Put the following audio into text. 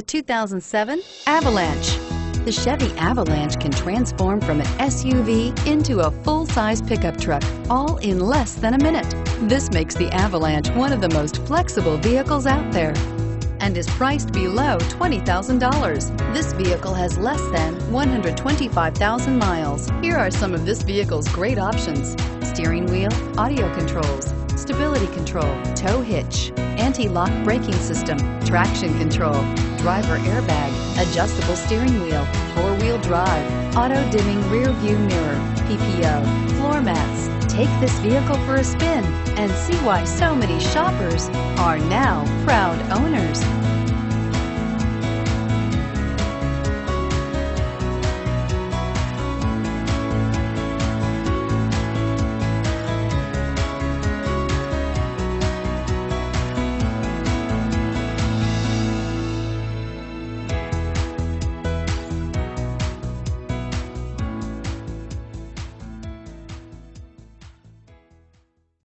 The 2007 Avalanche. The Chevy Avalanche can transform from an SUV into a full-size pickup truck, all in less than a minute. This makes the Avalanche one of the most flexible vehicles out there and is priced below $20,000. This vehicle has less than 125,000 miles. Here are some of this vehicle's great options: steering wheel audio controls, stability control, tow hitch, anti-lock braking system, traction control, driver airbag, adjustable steering wheel, four-wheel drive, auto-dimming rear view mirror, PPO, floor mats. Take this vehicle for a spin and see why so many shoppers are now proud owners.